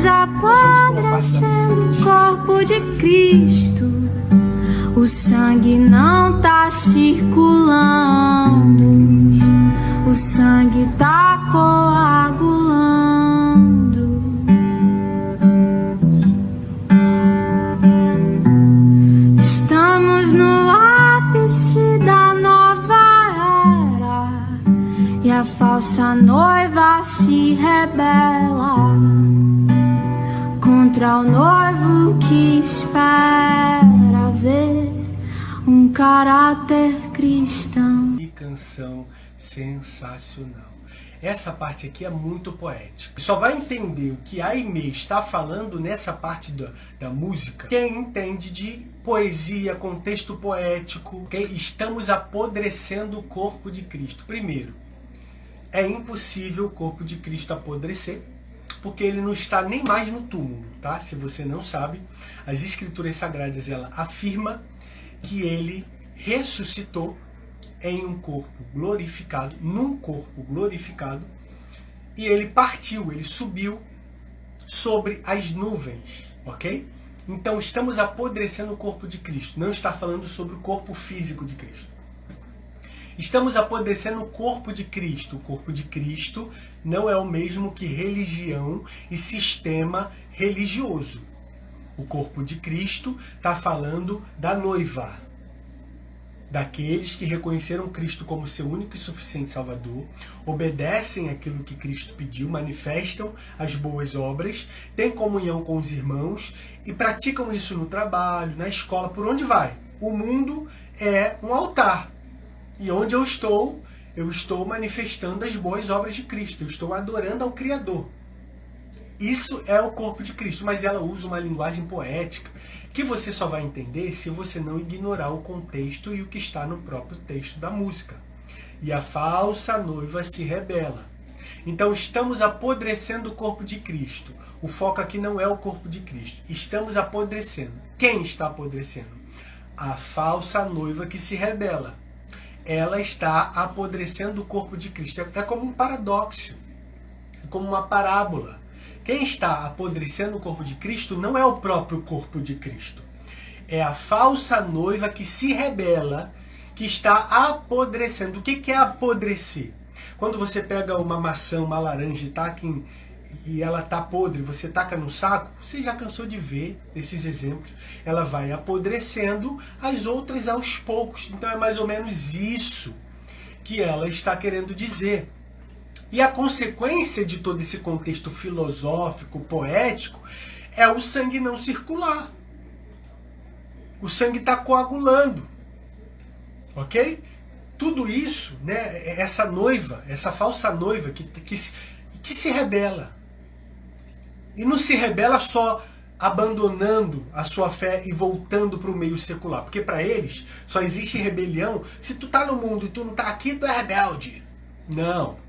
Estamos apodrecendo o corpo de Cristo. O sangue não tá circulando, o sangue tá coagulando. Estamos no ápice da nova era e a falsa noiva se rebela contra o noivo que espera ver um caráter cristão. Que canção sensacional. Essa parte aqui é muito poética. Só vai entender o que a Aimee está falando nessa parte da música quem entende de poesia, contexto poético. Okay? Estamos apodrecendo o corpo de Cristo. Primeiro, é impossível o corpo de Cristo apodrecer, porque ele não está nem mais no túmulo, tá? Se você não sabe, as Escrituras Sagradas ela afirma que ele ressuscitou em um corpo glorificado, num corpo glorificado, e ele partiu, ele subiu sobre as nuvens, ok? Então estamos apodrecendo o corpo de Cristo, não está falando sobre o corpo físico de Cristo. Estamos apodrecendo o corpo de Cristo. O corpo de Cristo não é o mesmo que religião e sistema religioso. O corpo de Cristo está falando da noiva, daqueles que reconheceram Cristo como seu único e suficiente Salvador, obedecem aquilo que Cristo pediu, manifestam as boas obras, têm comunhão com os irmãos e praticam isso no trabalho, na escola, por onde vai. O mundo é um altar. E onde eu estou manifestando as boas obras de Cristo. Eu estou adorando ao Criador. Isso é o corpo de Cristo, mas ela usa uma linguagem poética que você só vai entender se você não ignorar o contexto e o que está no próprio texto da música. E a falsa noiva se rebela. Então estamos apodrecendo o corpo de Cristo. O foco aqui não é o corpo de Cristo. Estamos apodrecendo. Quem está apodrecendo? A falsa noiva que se rebela. Ela está apodrecendo o corpo de Cristo. É como um paradoxo, é como uma parábola. Quem está apodrecendo o corpo de Cristo não é o próprio corpo de Cristo. É a falsa noiva que se rebela, que está apodrecendo. O que é apodrecer? Quando você pega uma maçã, uma laranja e ela está podre, você taca no saco, você já cansou de ver esses exemplos. Ela vai apodrecendo, as outras aos poucos. Então é mais ou menos isso que ela está querendo dizer. E a consequência de todo esse contexto filosófico, poético, é o sangue não circular. O sangue está coagulando. Ok? Tudo isso, né, essa noiva, essa falsa noiva que se rebela. E não se rebela só abandonando a sua fé e voltando para o meio secular. Porque para eles só existe rebelião se tu tá no mundo e tu não tá aqui, tu é rebelde. Não.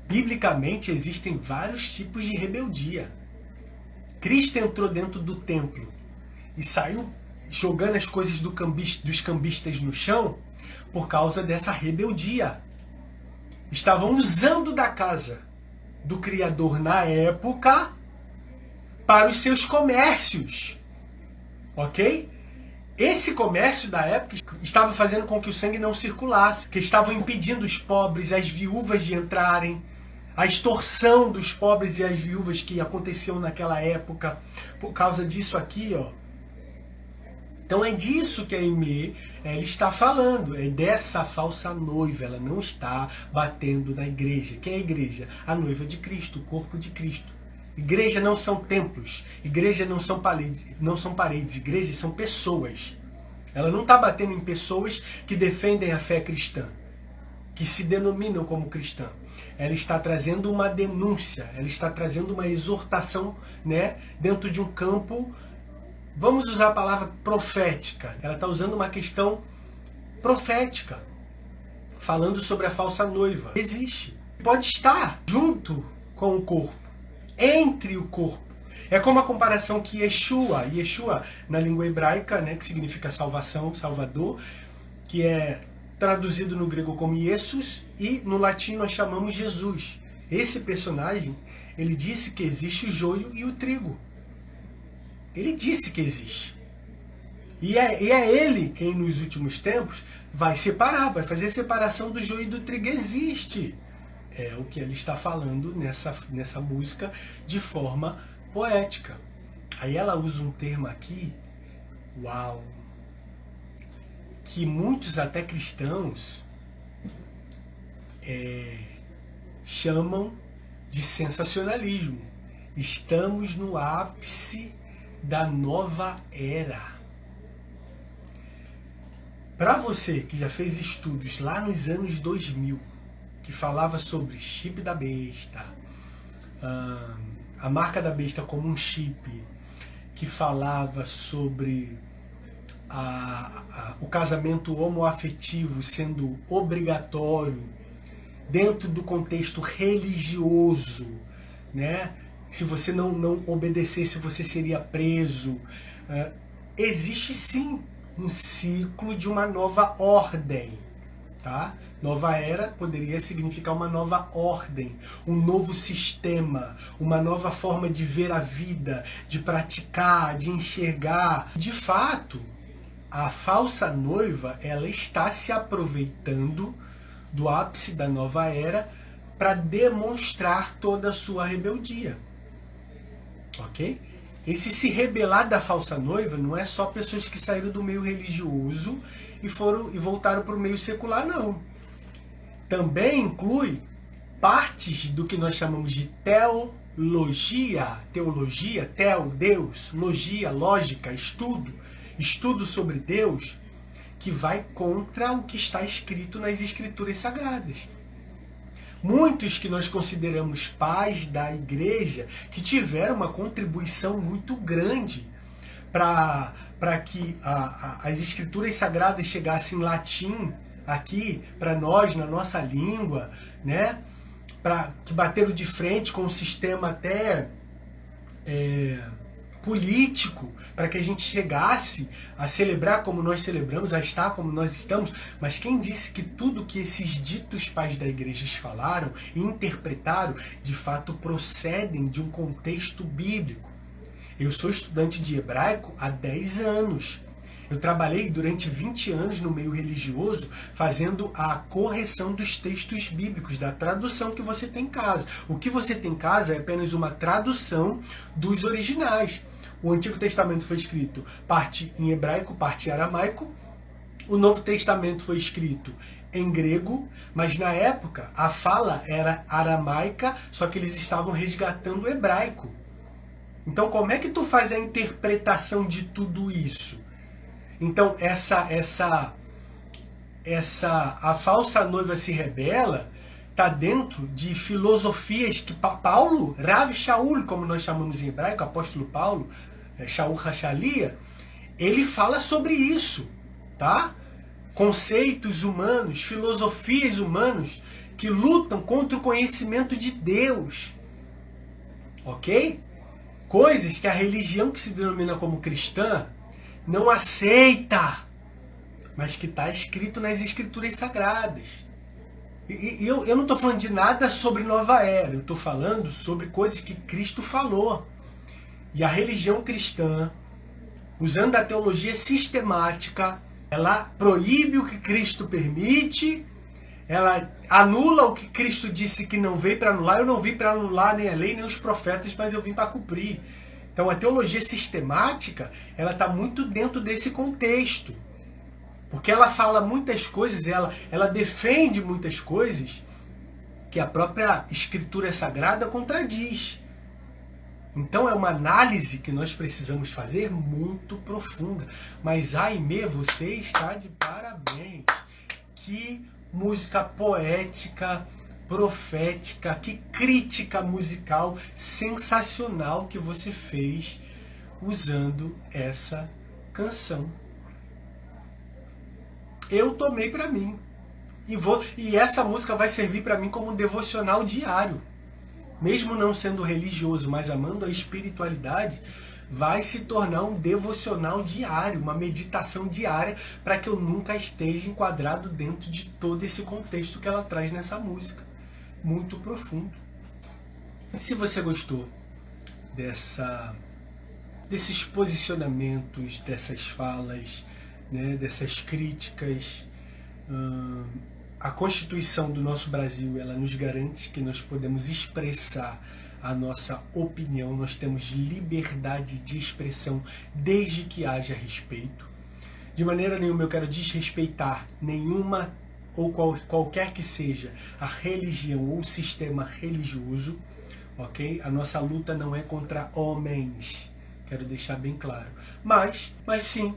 Biblicamente existem vários tipos de rebeldia. Cristo entrou dentro do templo e saiu jogando as coisas dos cambistas no chão por causa dessa rebeldia. Estavam usando da casa do Criador na época para os seus comércios. Ok? Esse comércio da época estava fazendo com que o sangue não circulasse, que estavam impedindo os pobres, as viúvas de entrarem, a extorsão dos pobres e as viúvas que aconteceu naquela época por causa disso aqui, ó. Então é disso que a Aimee está falando, é dessa falsa noiva. Ela não está batendo na igreja. Quem é a igreja? A noiva de Cristo, o corpo de Cristo. Igreja não são templos, igreja não são paredes, igrejas são pessoas. Ela não está batendo em pessoas que defendem a fé cristã, que se denominam como cristã. Ela está trazendo uma denúncia, ela está trazendo uma exortação, né, dentro de um campo. Vamos usar a palavra profética. Ela está usando uma questão profética, falando sobre a falsa noiva. Existe. Pode estar junto com o corpo, entre o corpo. É como a comparação que Yeshua na língua hebraica, né, que significa salvação, salvador, que é traduzido no grego como Jesus, e no latim nós chamamos Jesus. Esse personagem, Ele disse que existe o joio e o trigo. Ele disse que existe. E é ele quem nos últimos tempos vai separar, vai fazer a separação do joio e do trigo. Existe. É o que ele está falando nessa música de forma poética. Aí ela usa um termo aqui, uau, que muitos até cristãos chamam de sensacionalismo. Estamos no ápice da nova era. Para você que já fez estudos lá nos anos 2000, que falava sobre chip da besta, a marca da besta como um chip, que falava sobre o casamento homoafetivo sendo obrigatório dentro do contexto religioso, né? Se você não obedecesse, você seria preso. Existe sim um ciclo de uma nova ordem, tá? Nova era poderia significar uma nova ordem, um novo sistema, uma nova forma de ver a vida, de praticar, de enxergar. De fato, a falsa noiva, ela está se aproveitando do ápice da nova era para demonstrar toda a sua rebeldia. Ok? Esse se rebelar da falsa noiva não é só pessoas que saíram do meio religioso e voltaram para o meio secular, não. Também inclui partes do que nós chamamos de teologia, Deus, logia, lógica, estudo sobre Deus, que vai contra o que está escrito nas Escrituras Sagradas. Muitos que nós consideramos pais da igreja, que tiveram uma contribuição muito grande para que as Escrituras Sagradas chegassem em latim aqui para nós, na nossa língua, né? Que bateram de frente com um sistema até político, para que a gente chegasse a celebrar como nós celebramos, a estar como nós estamos. Mas quem disse que tudo que esses ditos pais da igreja falaram e interpretaram, de fato procedem de um contexto bíblico? Eu sou estudante de hebraico há 10 anos. Eu trabalhei durante 20 anos no meio religioso fazendo a correção dos textos bíblicos, da tradução que você tem em casa. O que você tem em casa é apenas uma tradução dos originais. O Antigo Testamento foi escrito parte em hebraico, parte em aramaico. O Novo Testamento foi escrito em grego, mas na época a fala era aramaica, só que eles estavam resgatando o hebraico. Então como é que tu faz a interpretação de tudo isso? Então a falsa noiva se rebela está dentro de filosofias que Paulo, Rav Shaul, como nós chamamos em hebraico, apóstolo Paulo, Shaul Hachalia, ele fala sobre isso, tá? Conceitos humanos, filosofias humanas que lutam contra o conhecimento de Deus, ok? Coisas que a religião que se denomina como cristã não aceita, mas que está escrito nas Escrituras Sagradas. E eu não estou falando de nada sobre nova era, eu estou falando sobre coisas que Cristo falou. E a religião cristã, usando a teologia sistemática, ela proíbe o que Cristo permite, ela anula o que Cristo disse que não veio para anular. Eu não vim para anular nem a lei, nem os profetas, mas eu vim para cumprir. Então a teologia sistemática, ela está muito dentro desse contexto. Porque ela fala muitas coisas, ela defende muitas coisas que a própria Escritura Sagrada contradiz. Então é uma análise que nós precisamos fazer muito profunda. Mas Aimee, você está de parabéns. Que música poética, profética, que crítica musical sensacional que você fez usando essa canção. Eu tomei para mim. E essa música vai servir para mim como um devocional diário. Mesmo não sendo religioso, mas amando a espiritualidade, vai se tornar um devocional diário, uma meditação diária, para que eu nunca esteja enquadrado dentro de todo esse contexto que ela traz nessa música. Muito profundo. Se você gostou desses posicionamentos, dessas falas, né, dessas críticas, a Constituição do nosso Brasil, ela nos garante que nós podemos expressar a nossa opinião, nós temos liberdade de expressão desde que haja respeito. De maneira nenhuma eu quero desrespeitar nenhuma ou qualquer que seja a religião ou o sistema religioso, ok? A nossa luta não é contra homens, quero deixar bem claro. Mas sim,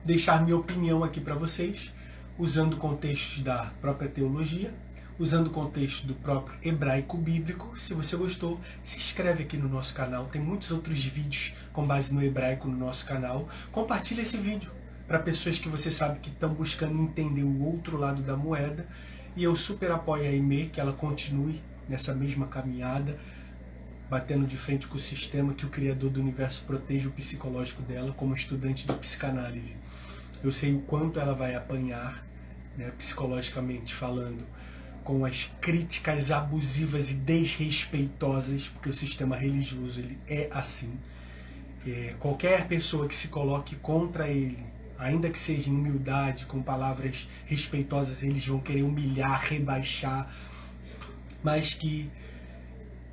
deixar minha opinião aqui para vocês, usando contextos da própria teologia, usando o contexto do próprio hebraico bíblico. Se você gostou, se inscreve aqui no nosso canal, tem muitos outros vídeos com base no hebraico no nosso canal. Compartilha esse vídeo para pessoas que você sabe que estão buscando entender o outro lado da moeda. E eu super apoio a Aimee, que ela continue nessa mesma caminhada, batendo de frente com o sistema, que o Criador do Universo proteja o psicológico dela como estudante de psicanálise. Eu sei o quanto ela vai apanhar, né, psicologicamente falando, com as críticas abusivas e desrespeitosas, porque o sistema religioso ele é assim. Qualquer pessoa que se coloque contra ele, ainda que seja em humildade, com palavras respeitosas, eles vão querer humilhar, rebaixar, mas que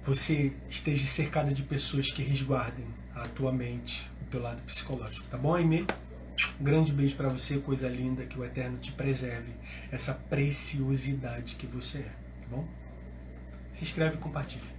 você esteja cercada de pessoas que resguardem a tua mente, o teu lado psicológico. Tá bom, Aimee? Um grande beijo para você, coisa linda, que o Eterno te preserve essa preciosidade que você é, tá bom? Se inscreve e compartilha.